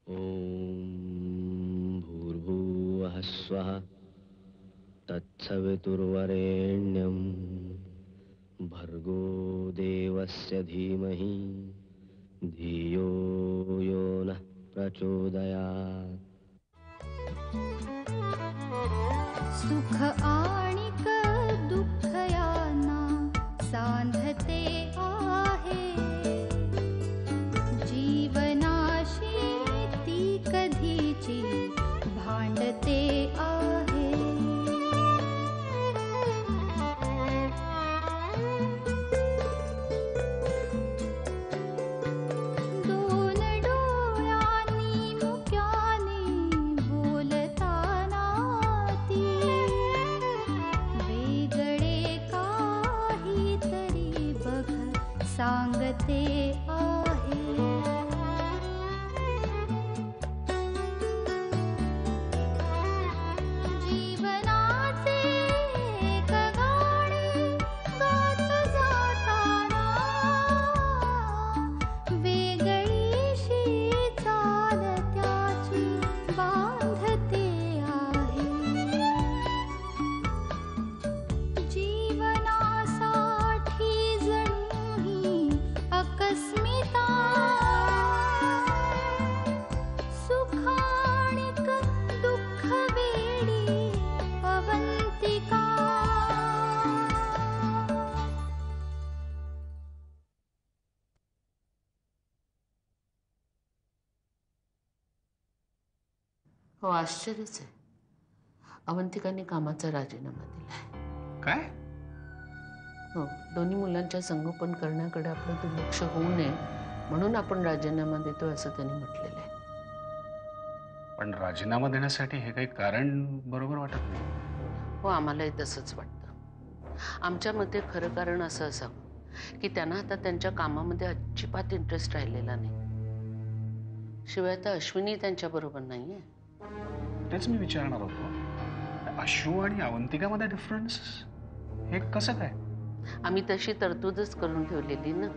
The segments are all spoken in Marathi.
ओम भूर्भुवः स्वः तत्सवितुर्वरेण्यं भर्गो देवस्य धीमहि धियो यो नः प्रचोदयात्. सुख आणिक दुःख यांना सांधते आहे. जीवनाशी ती कधीची भांडते आहे. दोन डोळ्यांनी मुक्याने बोलताना ती वेगळे काहीतरी बघ सांगते आहे. जीवनाचे एक गाणे गात जाताना वेगळीशी चाल त्याची बांधते आहे. जीवनासाठी जणू ही अकस्मिता सुखाणिक दुःख वेडी अवंतिका. हो, आश्चर्यच आहे. अवंतिकाने कामाचा राजीनामा दिलाय. काय? हो, दोन्ही मुलांच्या संगोपन करण्याकडे आपलं दुर्लक्ष होऊ नये म्हणून आपण राजीनामा देतो असं त्यांनी म्हटलेलं आहे. पण राजीनामा देण्यासाठी हे काही कारण बरोबर वाटत नाही. हो, आम्हालाही तसंच वाटतं. आमच्या मते खरं कारण असं असावं की त्यांना आता त्यांच्या कामामध्ये अजिबात इंटरेस्ट राहिलेला नाही. शिवाय आता अश्विनी त्यांच्याबरोबर नाहीये. तेच मी विचारणार होतो, अश्रू आणि अवंतिकामध्ये डिफरन्स हे कसं काय? आम्ही तशी तरतूदच करून ठेवलेली ना,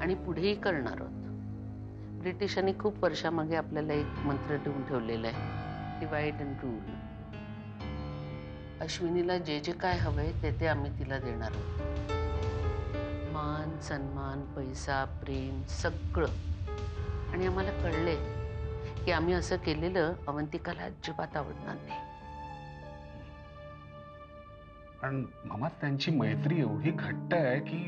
आणि पुढेही करणार आहोत. ब्रिटिशांनी खूप वर्षामागे आपल्याला एक मंत्र देऊन ठेवलेला आहे, डिवाइड अँड रूल. अश्विनीला जे जे काय हवंय ते आम्ही तिला देणार आहोत. मान, सन्मान, पैसा, प्रेम सगळं. आणि आम्हाला कळले की आम्ही असं केलेलं अवंतिकाला अजिबात आवडणार नाही. पण मामा, त्यांची मैत्री एवढी घट्ट आहे की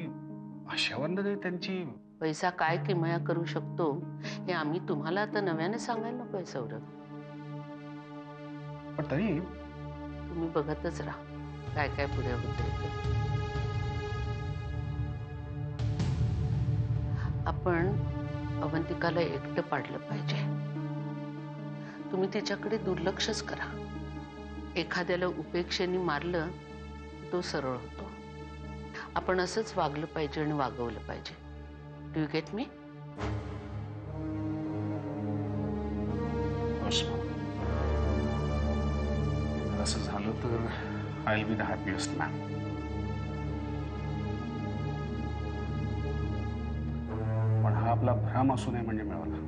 अशावरनं त्यांची पैसा काय किमया करू शकतो हे आम्ही तुम्हाला आता नव्याने सांगायला नकोय सौरभ. पण तरी तुम्ही बघतच राहा काय काय पुढे होते. आपण अवंतिकाला एकटं पाडलं पाहिजे. तुम्ही तिच्याकडे दुर्लक्षच करा. एखाद्याला उपेक्षेने मारलं तो सरळ होतो. आपण असंच वागलं पाहिजे आणि वागवलं पाहिजे. Do you get me? असं झालं तर I will be the happiest man. पण हा आपला भ्रम असू नये म्हणजे मिळवला.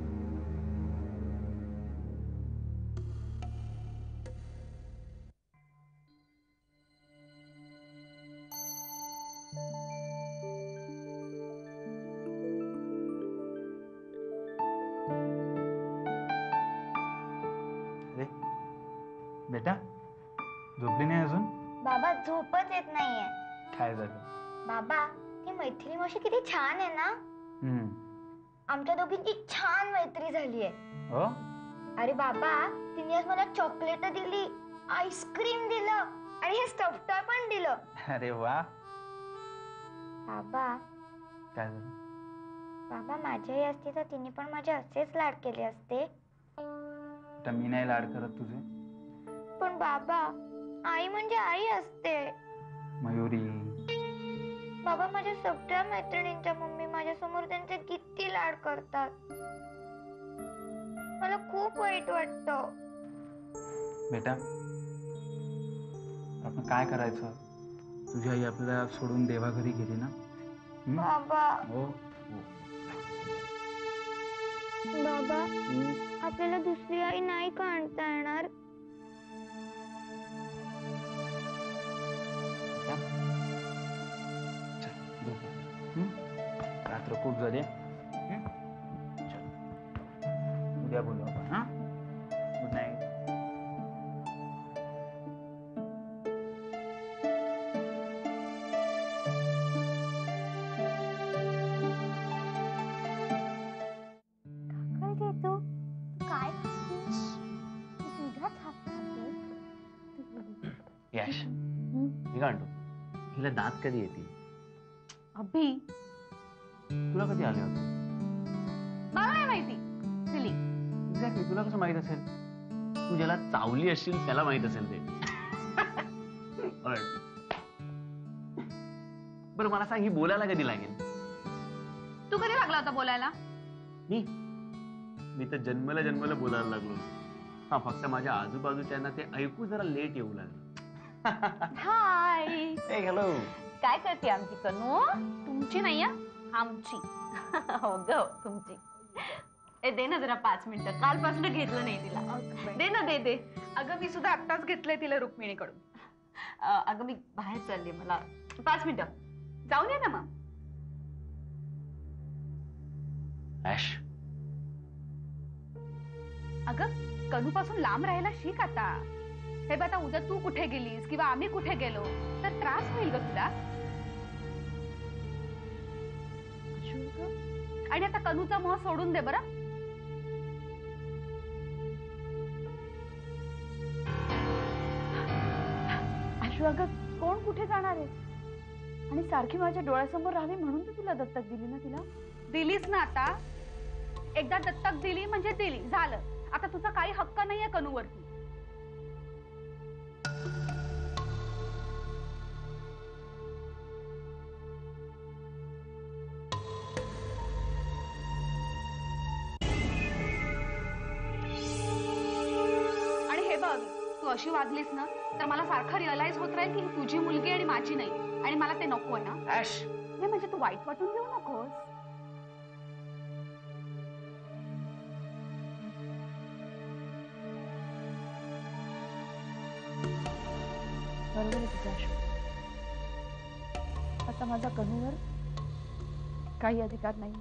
बेटा झोपली नाही अजून? बाबा झोपच येत नाहीये. काय झालं? बाबा ती मैत्रिणी मावशी किती छान आहे ना. आमच्या दोघींची छान मैत्री झालीये. हो? अरे बाबा तिने आज मला चॉकलेट दिली, आईस्क्रीम दिलं आणि हे स्टफ टॉय पण दिलं. अरे वा. बाबा काय झालं? बाबा माझ्याही असती तर तिने पण माझे असेच लाड केले असते. तर मी नाही लाड करत तुझे? पण बाबा आई म्हणजे आई असते. मयुरी, बाबा माझ्या सगळ्या मैत्रिणींच्या मम्मी माझ्या समोर त्यांचे किती लाड करतात. मला खूप वाईट वाटतं. बेटा आपण काय करायचं? तुझी आई आपल्याला सोडून देवाघरी गेली ना. बाबा हो बाबा आपल्याला दुसरी आई नाही का आणता येणार? रात्र खूप झाली. चल, उद्या बोलू आपण. हा, गुड नाईट. काय देतो? काय खातेस? तुझ्याच हात खाते. यश, मी काय म्हणतो, हिला दात कधी येतील? अभि, तुला कधी आले होते? मला नाही माहिती. सिली. एक्झॅक्टली, तुला कसं माहित असेल? तू ज्याला चावली असशील त्याला माहित असेल ते. Alright. बरं मला सांग, ही बोलायला कधी लागेल? तू कधी लागला होता बोलायला? मी तर जन्मला बोलायला लागलो. हा, फक्त माझ्या आजूबाजूच्यांना ते ऐकू जरा लेट येऊ लागलं. हाय, हॅलो. काय करते आमची कनू? तुमची नाही आमची. हो ग, तुमची. ए, दे ना जरा 5 मिनिटं. कालपासून घेतलं नाही तिला. दे ना, दे. अगं मी सुद्धा आत्ताच घेतलंय तिला रुक्मिणीकडून. अगं मी बाहेर चालले, मला 5 मिनिटं. जाऊन ये ना मग. ऍश, अगं कनूपासून लांब राहायला शिक आता. हे बघ, आता उद्या तू कुठे गेलीस किंवा आम्ही कुठे गेलो तर त्रास होईल ग तुला. आणि आता कनूचा मोह सोडून दे बरं. आशू, अगं कोण कुठे जाणार आहे? आणि सारखी माझ्या डोळ्यासमोर राहावी म्हणून तू तुला दत्तक दिली ना तिला? दिलीस ना आता. एकदा दत्तक दिली म्हणजे दिली, झालं. आता तुझा काही हक्क नाहीये कनूवरती. आणि हे बघ, तू अशी वागलीस ना तर मला सारखं रिअलाइज होत राहील की ही तुझी मुलगी आणि माझी नाही. आणि मला ते नको आहे ना. ऍश, हे म्हणजे तू वाईट वाटून घेऊ नकोस. बरोबर आहे तुझं आशू. आता माझा कनूवर काही अधिकार नाही.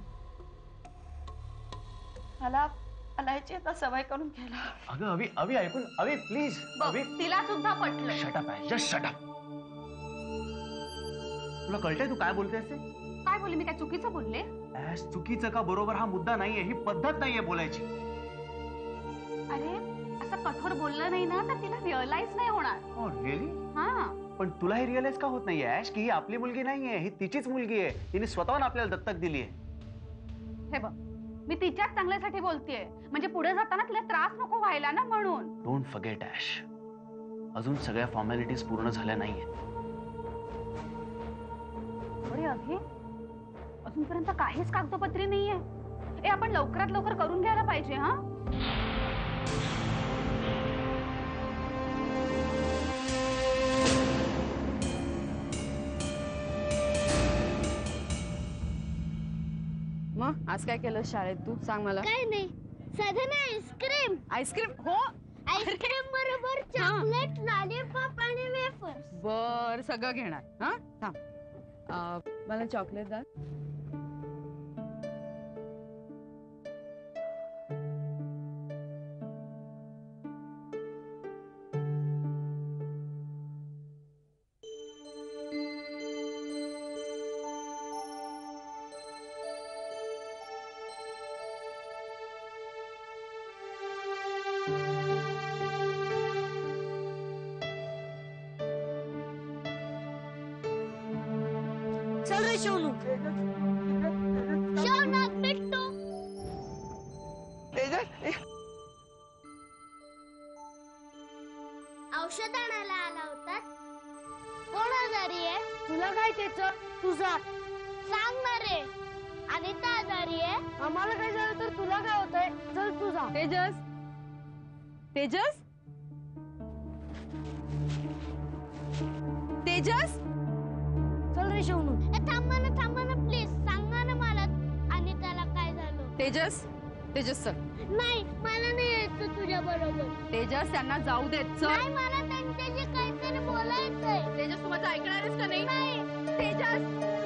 मला याची आता सवय करून घ्यायला. अगं अभि ऐकून, अभि प्लीज. अभि, तिला सुद्धा पटलं. Shut up ash, just shut up. तुला कळतंय तू काय बोलतेस ते? काय बोलले मी? काय चुकीचं बोलले? ऍश, चुकीचं का बरोबर हा मुद्दा नाहीये, ही पद्धत नाहीये बोलायची. अरे असं कठोर बोललं नाही ना तर तिला रिअलाइज नाही होणार. हो रिअली? हा, पण तुला हे रिअलाइज का होत नाहीये ऍश की ही आपली मुलगी नाहीये, ही तिचीच मुलगी आहे. तिने स्वतःहून आपल्याला दत्तक दिली आहे. हे बघ, मी तिच्याच चांगल्यासाठी बोलतेय. म्हणजे पुढे जाताना तिला त्रास नको व्हायला ना, म्हणून. डोंट फॉरगेट ऍश, अजून सगळ्या फॉर्मॅलिटीज पूर्ण झाल्या नाहीयेत. अरे अभि, अजूनपर्यंत काहीच कागदोपत्री नाहीये. ए, आपण लवकरात लवकर करून घ्यायला पाहिजे. हा, मग आज काय केलं शाळेत तू? सांग मला. काय नाही, साधन आईस्क्रीम. आईस्क्रीम? हो, आईस्क्रीम बरोबर चॉकलेट, लॉलीपॉप आणि वेफर्स. बर, सगळं घेणार. हा, थांब. मला चॉकलेट द्या. चल रे शोनू. शौनक बिट्टू. औषध आणायला आला होता. कोण आजारी आहे? तुला काय त्याचं? तुझा सांग ना रे. अनिता आजारी आहे. आम्हाला काय झालं तर तुला काय होतंय? चल तुझा. तेजस, तेजस, तेजस. चल रे शोनू. थांबा ना प्लीज. सांगा ना मला अनिताला काय झालं. तेजस, तेजस चल. नाही मला नाही यायचं तुझ्या बरोबर. तेजस त्यांना जाऊ देत. चल. नाही मला त्यांच्याशी काहीतरी बोलायचंय. तेजस तू माझं ऐकणार आहेस का नाही? नाही. तेजस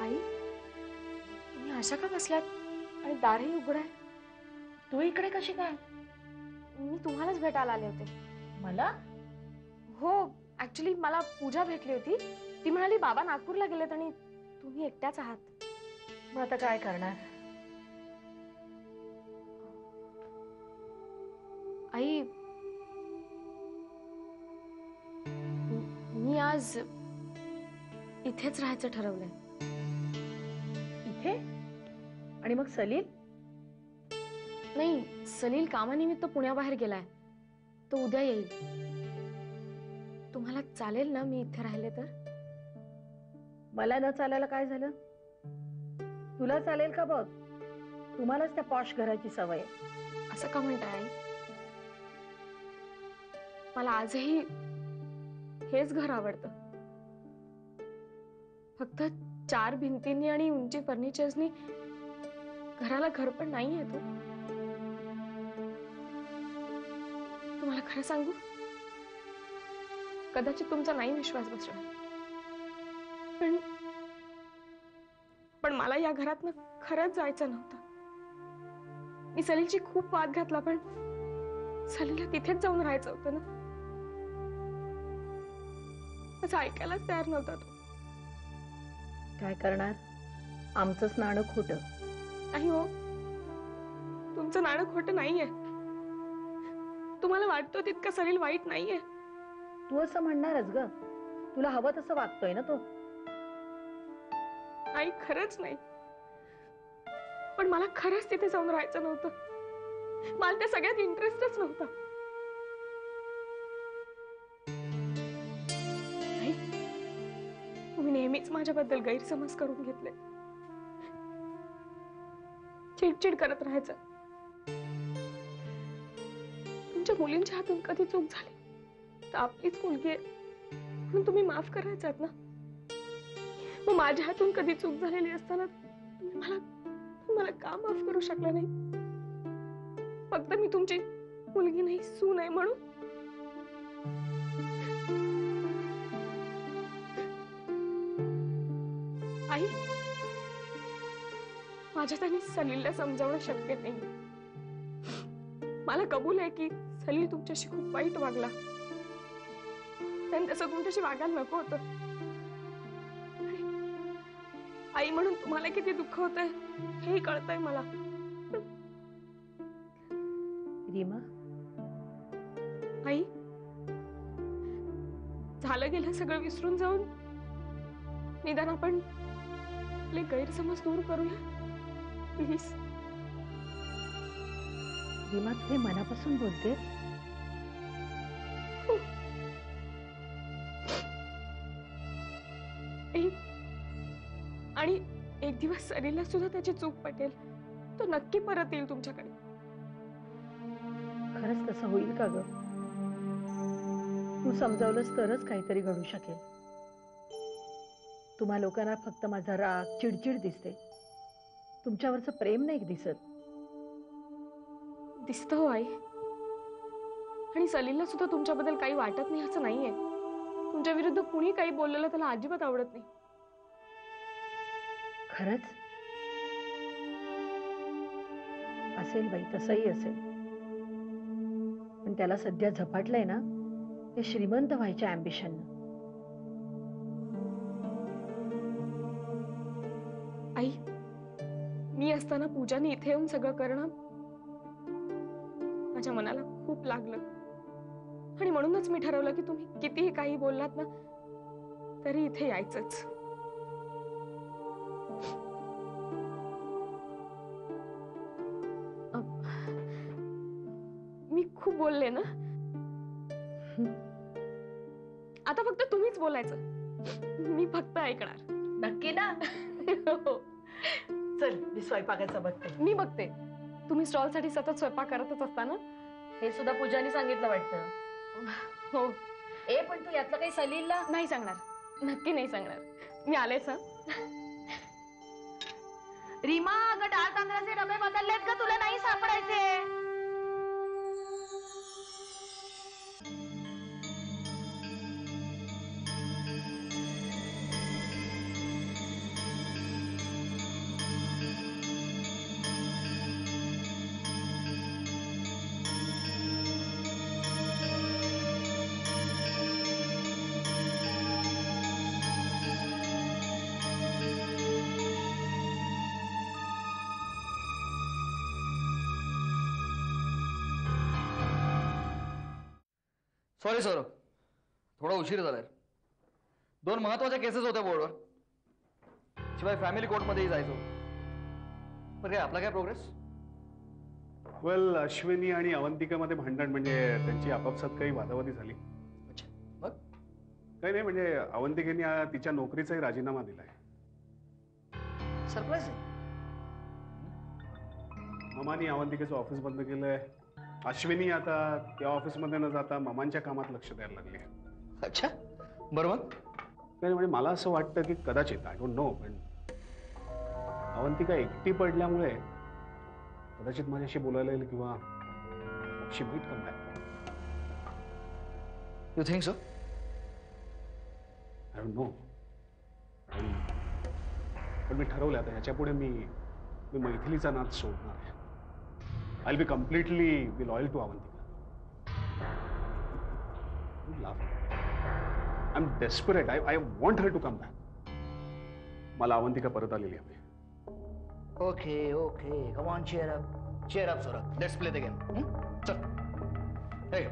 आई तुम्ही अशा का बसलात आणि दारही उघड आहे? तू इकडे कशी काय? मी तुम्हालाच भेटायला आले होते. मला? हो ऍक्च्युली मला पूजा भेटली होती. ती म्हणाली बाबा नागपूरला गेलेत आणि तुम्ही एकट्याच आहात. मग आता काय करणार? आई मी आज इथेच राहायचं ठरवलंय. इथे? आणि मग सलील? नाही सलील कामानिमित्त पुण्याबाहेर गेलाय. तो उद्या येईल. तुम्हाला चालेल ना मी इथे राहिले तर? मला न चालायला काय झालं? तुला चालेल का बघ. तुम्हालाच त्या पॉश घराची सवय आहे. असं का म्हणताय आई? मला आजही हेच घर आवडतं. फक्त 4 भिंतींनी आणि उंची फर्निचर्सनी घराला घर पण नाही येतो. तुम्हाला खरं सांगू, कदाचित तुमचा नाही विश्वास बसणार, पण मला या घरातनं खरंच जायचं नव्हतं. मी सलीलची खूप वाद घातला, पण सलीलला तिथेच जाऊन राहायचं होतं ना. असं ऐकायलाच तयार नव्हता तो. काय करणार? आमचंच नाणं खोटं. नाही हो, तुमचं नाणं खोटं नाहीये. तुम्हाला वाटतं तितकं सलील वाईट नाहीये. तू असं म्हणणारच ग. तुला हवं तसं वागतोय ना तो. आई खरंच नाही, पण मला खरंच तिथे जाऊन राहायचं नव्हतं. मला त्या सगळ्यात इंटरेस्टच नव्हता. आई, तुम्ही नेहमीच माझ्याबद्दल गैरसमज करून घेतले. चिडचिड करत राहायचं. तुमच्या मुलींच्या हातून कधी चूक झाली तर आपलीच मुलगी आहे म्हणून तुम्ही माफ करायचात ना. मग माझ्या हातून कधी चूक झालेली असताना तुम्ही मला का माफ करू शकला नाही? फक्त मी तुमची मुलगी नाही, सून आहे म्हणून. आई, माझ्या त्यांनी सलीलला समजावणं शक्य नाही. मला कबूल आहे की सलील तुमच्याशी खूप वाईट वागला. त्याने तसं तुमच्याशी वागायला नको होतं. आई म्हणून तुम्हाला किती दुःख होतंय हेही कळतंय मला. रीमा, आई, झालं गेलं सगळं विसरून जाऊन निदान आपण आपले गैरसमज दूर करूया प्लीज. रीमा, तू हे मनापासून बोलते? आणि एक दिवस सरीला सुद्धा त्याची चूक पटेल. तो नक्की परत येईल तुमच्याकडे. खरंच तसं होईल का ग? तू समजावलंस तरच काहीतरी घडू शकेल. तुम्हा लोकांना फक्त माझा राग, चिडचिड दिसते. तुमच्यावरचं प्रेम नाही दिसत. दिसतं हो आई, आणि सलीलला सुद्धा तुमच्याबद्दल काही वाटत नाही असं नाहीये. तुमच्या विरुद्ध कुणी काही बोललेलं त्याला अजिबात आवडत नाही. खरंच असेल बाई, तसंही असेल. पण त्याला सध्या झपाटलंय ना ते श्रीमंत व्हायच्या अँबिशन. आई, मी असताना पूजाने इथे येऊन सगळं करणं माझ्या मनाला खूप लागलं. आणि म्हणूनच मी ठरवलं की तुम्ही कितीही काही बोललात ना तरी इथे यायचंच. मी खूप बोलले ना. आता फक्त तुम्हीच बोलायचं, मी फक्त ऐकणार. नक्की ना? हो. चल मी स्वयंपाकाचं बघते. मी बघते. तुम्ही स्टॉल साठी सतत स्वयंपाक करतच असता ना? हे सुद्धा पूजाने सांगितलं वाटतं. हो. पण तू यातलं काही सलीलला नाही सांगणार, नक्की नाही सांगणार. मी आलेच. रीमा, अगं डाळ तांदळाचे डबे बदललेत का? तुला नाही सापडायचे. सॉरी सौरभ, थोडा उशीर झालाय. 2 महत्वाच्या केसेस होत्या बोर्डवर, शिवाय फॅमिली कोर्टमध्येही जायचो. पण काय आपला काय प्रोग्रेस? वेल, अश्विनी आणि अवंतिकामध्ये भांडण, म्हणजे त्यांची आपापसात काही वादावादी झाली. अच्छा, मग काही नाही, म्हणजे अवंतिकेने तिच्या नोकरीचाही राजीनामा दिलाय. सरप्राईज आहे. मामानी अवंतिकेचं ऑफिस बंद केलंय. अश्विनी आता त्या ऑफिसमध्ये न जाता मामांच्या कामात लक्ष द्यायला लागली. अच्छा, बरं. मग नाही, म्हणजे मला असं वाटतं की कदाचित, आय डोंट नो, पण अवंतिका एकटी पडल्यामुळे कदाचित माझ्याशी बोलायला येईल किंवा she might come back. You think so? I don't know. पण मी ठरवलं आता ह्याच्या पुढे मी मैथिलीचा नाद सोडणार आहे. I'll be completely loyal to Avantika. Don't laugh. I'm desperate. I want her to come back. मला अवंतिका परत आलेली हवी. Okay, come on, cheer up, Saurabh. Let's play the game. चल. Hey.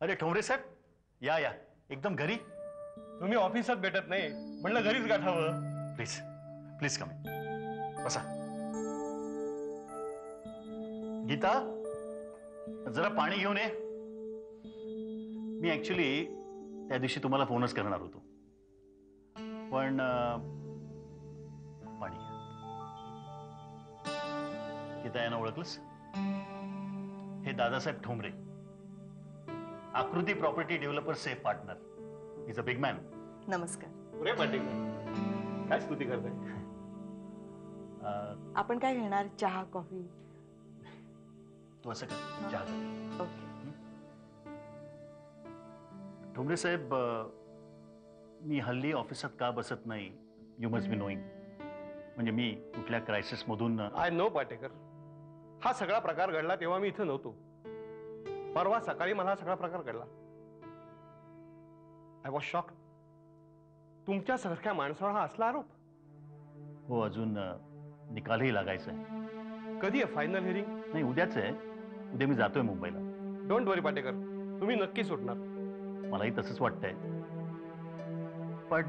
अरे ठोंबरे साहेब, या एकदम घरी. तुम्ही ऑफिसात भेटत नाही, म्हणलं घरीच गाठावं. प्लीज प्लीज कम इन, बसा. गीता, जरा पाणी घेऊन ये. मी ऍक्च्युली त्या दिवशी तुम्हाला फोनच करणार होतो, पण पाणी. गीता, यांना ओळखलंस? हे दादासाहेब ठोंबरे, आकृती प्रॉपर्टी डेव्हलपर्सचे partner. Is a big man. नमस्कार. पुरे पाटील, काय स्तुती करताय? आपण काय घेणार? चहा, कॉफी? तू असं कर, चहा कर. ओके. ठोंबरे साहेब, मी हल्ली ऑफिसात का बसत नाही, यू मस्ट बी नोईंग. म्हणजे मी कुठल्या क्रायसिस मधून. आय नो पाटेकर, हा सगळा प्रकार घडला तेव्हा मी इथं नव्हतो. परवा सकाळी मला हा सगळा प्रकार घडला. I was shocked. तुमच्यासारख्या माणसावर हा असला आरोप? हो, अजून निकालही लागायचा आहे. कधी आहे फायनल हिअरिंग? नाही, उद्याच आहे. उद्या मी जातोय मुंबईला. डोंट वरी पाटेकर, तुम्ही नक्की सुटणार. मलाही तसंच वाटतंय. पण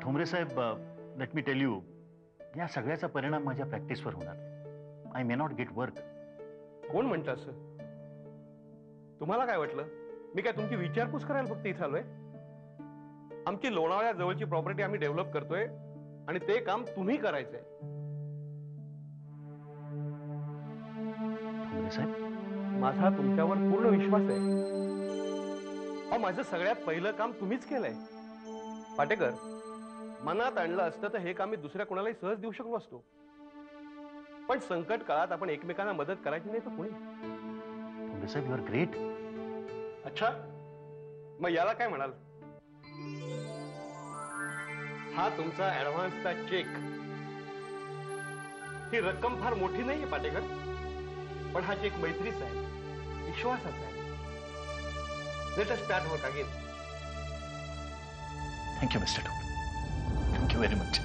ठोंबरे साहेब, लेट मी टेल यू, या सगळ्याचा परिणाम माझ्या प्रॅक्टिसवर होणार. I may not get work. कोण म्हणतं असं? तुम्हाला काय वाटलं मी काय तुमची विचारपूस करायला फक्त इथं आलोय? आमची लोणावळ्या जवळची प्रॉपर्टी आम्ही डेव्हलप करतोय आणि ते काम तुम्ही करायचंय. ठोंबरे साहेब माझा तुमच्यावर पूर्ण विश्वास आहे. अहो, माझं सगळ्यात पहिलं काम तुम्हीच केलंय. पाटेकर, मनात आणलं असतं तर हे काम मी दुसऱ्या कोणालाही सहज देऊ शकलो असतो. पण संकट काळात आपण एकमेकांना मदत करायची नाही तर कोणी. ठोंबरे साहेब, यू आर ग्रेट. अच्छा, मग याला काय म्हणाल? हा तुमचा ऍडव्हान्सचा चेक. ही रक्कम फार मोठी नाहीये पाटेकर, पण हा चेक मैत्रीचा आहे, विश्वासाचा आहे. Let us start work again. Thank you mister Thombare. Thank you very much.